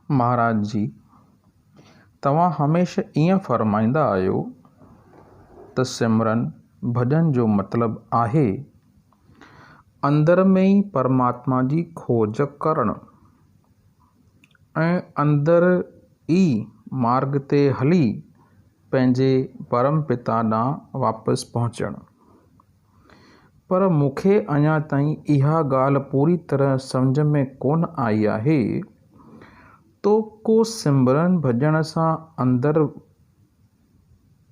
महाराज जी, तव्हां हमेशह ईअं फरमाईंदा आहियो त सिमरन भॼन जो मतिलबु आहे अंदर में ई परमात्मा जी खोज करणु ऐं अंदर ई मार्ग ते हली पंहिंजे परम पिता ॾांहुं वापसि पहुचणु। पर मूंखे अञा ताईं इहा ॻाल्हि पूरी तरह सम्झ में कोन आई आहे तो को सिमरन भॼण सां अंदर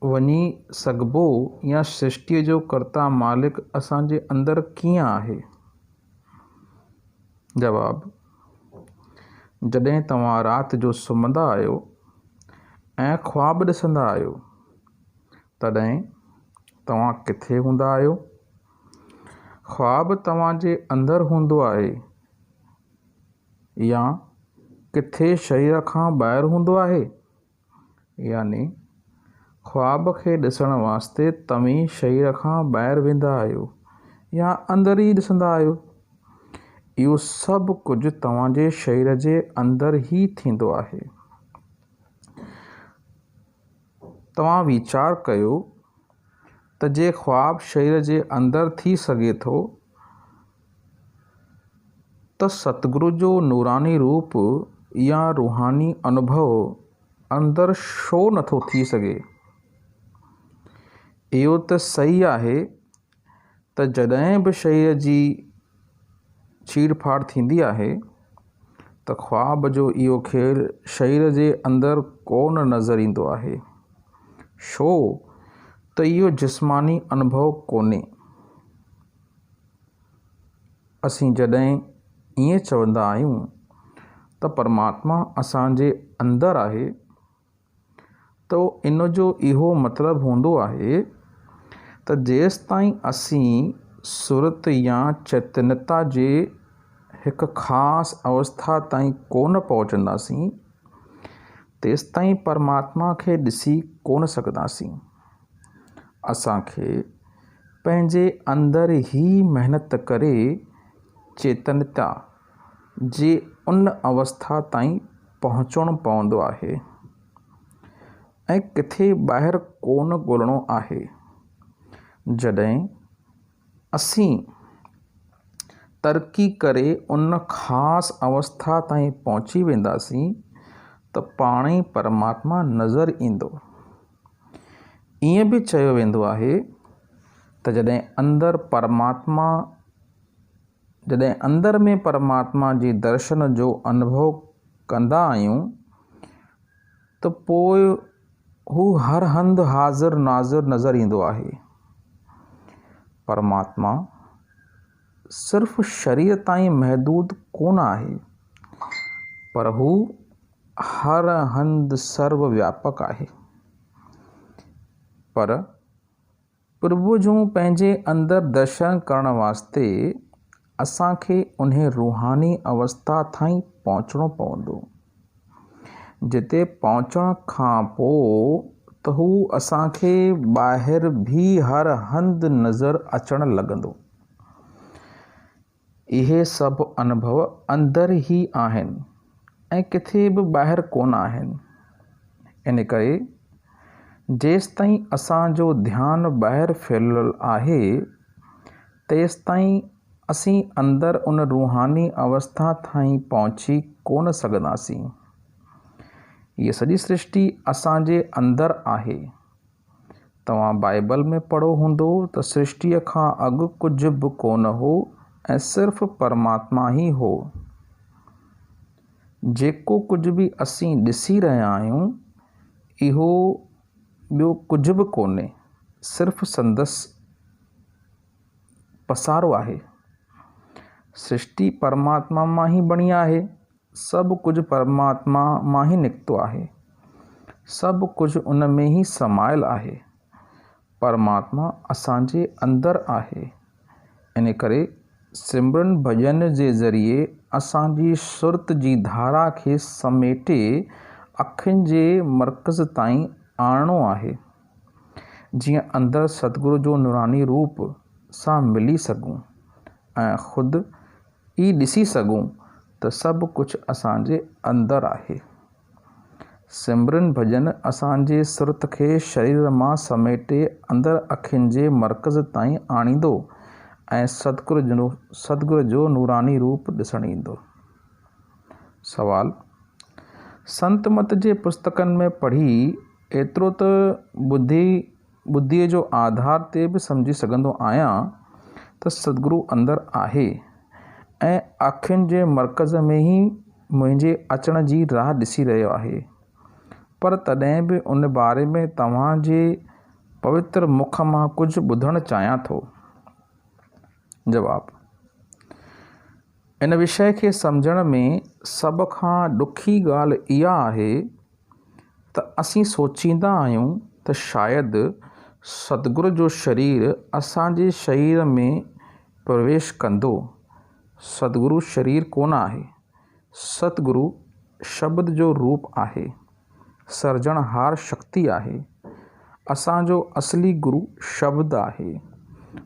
वञी सघिबो या सृष्टिअ जो कर्ता मालिक असांजे अंदर कीअं आहे? जवाबु: जॾहिं तव्हां राति जो सुम्हंदा आहियो ऐं ख्वाब ॾिसंदा आहियो तॾहिं तव्हां किथे हूंदा आहियो? ख्वाब तव्हांजे अंदरि हूंदो आहे या किथे शरीर खां ॿाहिरि हूंदो आहे? यानी ख्वाब खे ॾिसण वास्ते तव्हीं शरीर खां ॿाहिरि वेंदा आहियो या अंदरि ई ॾिसंदा आहियो। इहो सभु कुझु तव्हांजे शरीर जे अंदरि ई थींदो आहे। तव्हां वीचार कयो त जे ख्वाब शरीर जे अंदरि थी सघे थो त सतगुरु जो नूरानी रूप या रूहानी अनुभव अंदरि छो नथो थी सघे? इहो त सही आहे त जॾहिं बि शरीर जी चीड़-फाड़ थींदी आहे त ख्वाब जो इहो खेल शरीर जे अंदरि कोन नज़र ईंदो आहे। छो त इहो जिस्मानी अनुभव कोन्हे। असीं जॾहिं ईअं चवंदा आहियूं त परमात्मा असांजे अंदरि आहे तो इन जो इहो मतिलबु हूंदो आहे त जेसिताईं असीं सुरत या चैतन्यता जे हिकु ख़ासि अवस्था ताईं कोन पहुचंदासीं तेसिताईं परमात्मा खे ॾिसी कोन सघंदासीं। असांखे पंहिंजे अंदरि ई महिनत करे चैतन्यता जे उन अवस्था ताईं पहुचणो पवंदो आहे ऐं किथे ॿाहिरि कोन ॻोल्हणो आहे। जॾहिं असीं तरक़ी करे उन ख़ासि अवस्था ताईं पहुची वेंदासीं त पाण ई परमात्मा नज़र ईंदो। ईअं बि चयो वेंदो आहे त जॾहिं अंदर में परमात्मा जी दर्शन जो अनुभव कंदा आहियूं त पोइ हू हर हंधि हाज़िर नाज़िर नज़र ईंदो आहे। परमात्मा सिर्फ़ शरीर ताईं महदूद कोन आहे पर हू हर हंधि सर्वव्यापक आहे। पर प्रभु जूं पंहिंजे अंदरि दर्शन करण वास्ते असांखे उन रूहानी अवस्था ताईं पहुचणो पवंदो जिते पहुचण खां पोइ त हू असांखे ॿाहिरि भी हर हंधि नज़र अचणु लॻंदो। इहे सभु अनुभव अंदरि ई आहिनि ऐं किथे बि ॿाहिरि कोन आहिनि। इन करे जेसिताईं असांजो ध्यानु ॿाहिरि फैलियल आहे तेसिताईं असीं अंदरि उन रूहानी अवस्था ताईं पहुची कोन सघंदासीं। हीअ सॼी सृष्टि असांजे अंदरि आहे। तव्हां बाइबल में पढ़ो हूंदो त सृष्टिअ खां अॻु कुझु बि कोन हो ऐं सिर्फ़ु परमात्मा ई हो। जेको कुझु बि असीं ॾिसी रहिया आहियूं इहो ॿियो कुझु बि कोन्हे, सिर्फ़ु संदसि पसारो आहे। सृष्टि परमात्मा मां ई बणी आहे। सभु कुझु परमात्मा मां ई निकितो आहे। सभु कुझु उन में ई समायल आहे। परमात्मा असांजे अंदरि आहे। इन करे सिमरन भॼन जे ज़रिए असांजी सुरत जी धारा खे समेटे अखियुनि जे मर्कज़ ताईं आणणो आहे जीअं अंदरि सतगुरु जो नूरानी रूप सां मिली सघूं ऐं ख़ुदि ई ॾिसी सघूं त सभु कुझु असांजे अंदरि आहे। सिमरन भॼन असांजे सुरत खे शरीर मां समेटे अंदरि अखियुनि जे मर्कज़ ताईं आणींदो ऐं सतगुर जो नूरानी रूप ॾिसणु ईंदो। सवाल: संत मत जे पुस्तकनि में पढ़ी एतिरो त ॿुद्धीअ जो आधार ते बि सम्झी सघंदो आहियां त सतगुरु अंदरि आहे ऐं अखियुनि जे मर्कज़ में ई मुंहिंजे अचण जी राह ॾिसी रहियो आहे, पर तॾहिं बि उन बारे में तव्हांजे पवित्र मुख मां कुझु ॿुधणु चाहियां थो। जवाब: इन विषय खे सम्झण में सभ खां ॾुखी ॻाल्हि इहा आहे त असीं सोचींदा आहियूं त शायदि सतगुर जो शरीर असांजे शरीर में प्रवेश कंदो। सतगुरु शरीर कोन आहे। सतगुरु शब्द जो रूप आहे, सर्जनहार शक्ति आहे। असांजो असली गुरु शब्द आहे,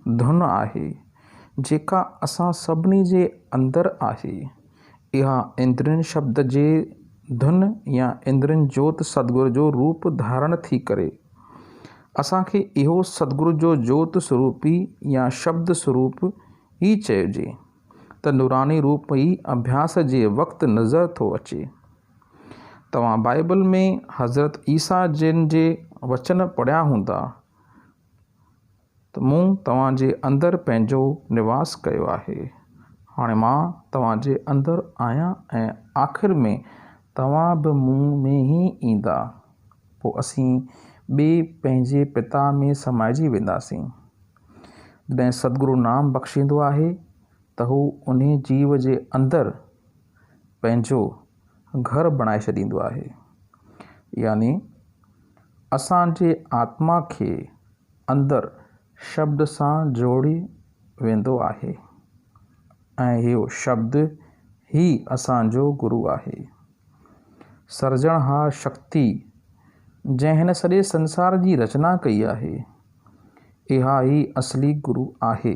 धुन आहे, जेका असां सभिनी जे अंदरि आहे। इहा इंद्रियनि शब्द जे धुन या इंद्रियनि जोत सतगुर जो रूप धारण थी करे असांखे इहो सतगुर जो जोत स्वरूपी या शब्द स्वरूप ई चइजे त नूरानी रूप ई अभ्यास जे वक़्तु नज़र थो अचे। तव्हां बाइबल में हज़रत ईसा जिन जे वचन पढ़िया हूंदा त मूं तव्हांजे अंदरि पंहिंजो निवास कयो आहे। हाणे मां तव्हांजे अंदरि आहियां ऐं आख़िर में तव्हां बि मूं में ई ईंदा। पोइ असीं ॿिए पंहिंजे पिता में समाइजी वेंदासीं। जॾहिं सतगुरु नाम बख़्शींदो आहे त हू उन जीव जे अंदरि पंहिंजो घर बणाए छॾींदो आहे, यानी असांजे आत्मा खे अंदरि शब्द सां जोड़ी वेंदो आहे ऐं इहो शब्द ई असांजो गुरु आहे। सर्जनहार शक्ति जंहिं हिन सॼे संसार जी रचना कई आहे, इहा ई असली गुरु आहे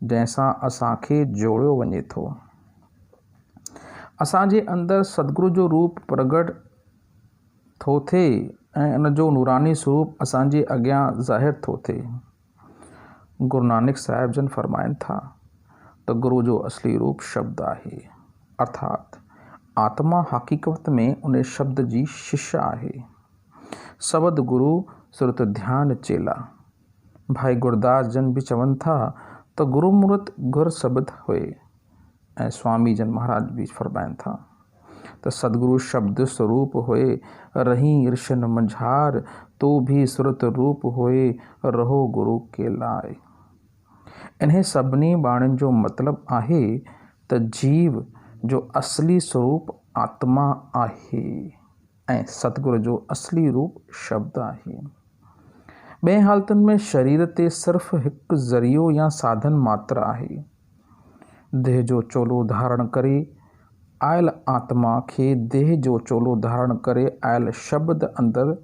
जंहिंसां असांखे जोड़ियो वञे थो। असांजे अंदरि सतगुरु जो रूप प्रगट थो थिए ऐं इन जो नूरानी स्वरूप असांजे अॻियां ज़ाहिर थो थिए। गुरु नानक साहिब जन फरमाइनि था त गुरु जो असली रूप शब्द आहे, अर्थात आत्मा हक़ीक़त में उन शब्द जी शिष्य आहे। सबद गुरु सुरत ध्यान चेला। भाई गुरदास जन बि चवनि था त गुरुमूर्त गुर शब्द हुए ऐं स्वामी जन महाराज बि फरमाइनि था त सतगुरु शब्द स्वरूप हुए, रही ऋषन मंझार, तो भी सुरत रूप हुए, रहो गुरु के लाए। इन्हें सभिनी बाणियुनि जो मतिलबु आहे त जीव जो असली स्वरूप आत्मा आहे ऐं सतगुर जो असली रूप शब्द आहे। ॿिए हालतुनि में शरीर ते सिर्फ़ु हिकु ज़रियो या साधन मात्र आहे। देह जो चोलो धारण करे आयल आत्मा खे देह जो चोलो धारण करे आयल शब्द अंदरि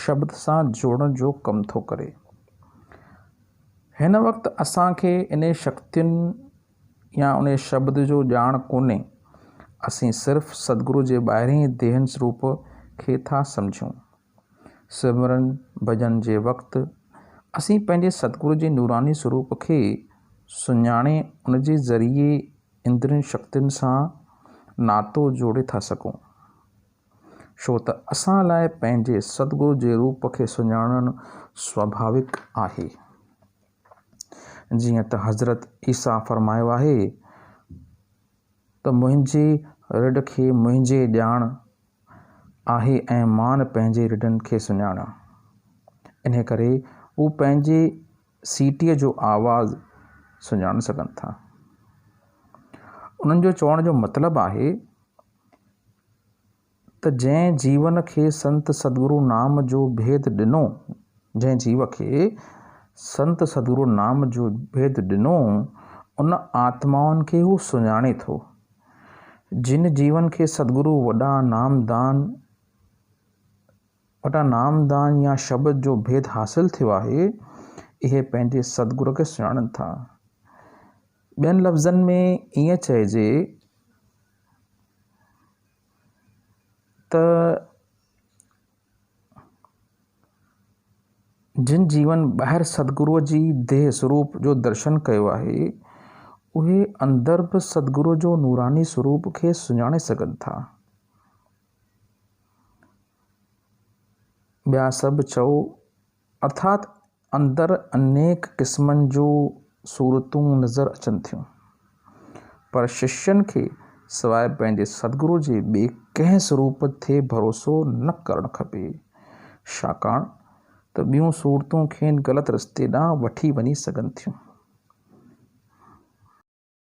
शब्द सां जोड़ण जो कमु थो करे। हिन वक़्तु असांखे इन शक्तियुनि या उन शब्द जो ॼाण कोन्हे। असीं सिर्फ़ु सतगुरु जे ॿाहिरें देहन स्वरूप खे था सम्झूं। सिमरन भॼन जे वक़्तु असीं पंहिंजे सतगुरु जे नूरानी स्वरूप खे सुञाणे उन जे ज़रिए इंद्रियनि शक्तियुनि सां नातो जोड़े था सघूं, छो त असां लाइ पंहिंजे सतगुरु जे रूप खे सुञाणणु स्वाभाविक आहे। जीअं त हज़रत ईसा फरमायो आहे त मुंहिंजे रिढ खे मुंहिंजे ॼाण आहे ऐं मान पंहिंजे रिढनि खे सुञाणा। इन करे हू पंहिंजे सीटीअ जो आवाज़ सुञाणे सघनि था। उन्हनि जो चवण जो मतिलबु आहे त जंहिं जीवन खे संत सतगुरु नाम जो भेद ॾिनो, जंहिं जीव खे संत सतगुरु नाम जो भेद ॾिनो, उन आत्माउनि खे हू सुञाणे थो। जिन जीवन खे सतगुरु वॾा नामदान या शब्द जो भेद हासिल थियो आहे, इहे पंहिंजे सतगुरु खे सुञाणनि था। ॿियनि लफ़्ज़नि में ईअं चइजे त जिन जीवन ॿाहिरि सतगुरुअ जी देह स्वरूप जो दर्शन कयो आहे उहे अंदरि बि सतगुरू जो नूरानी स्वरूप खे सुञाणे सघनि था। ॿिया सभु चओ अर्थात अंदरि अनेक क़िस्मनि जूं सूरतूं नज़र अचनि थियूं, पर शिष्यनि खे सवाइ पंहिंजे सतगुरू जे ॿिए कंहिं स्वरूप ते भरोसो न करणु खपे, छाकाणि त ॿियूं सूरतूं खेनि ग़लति रस्ते ॾांहुं वठी वञी सघनि थियूं।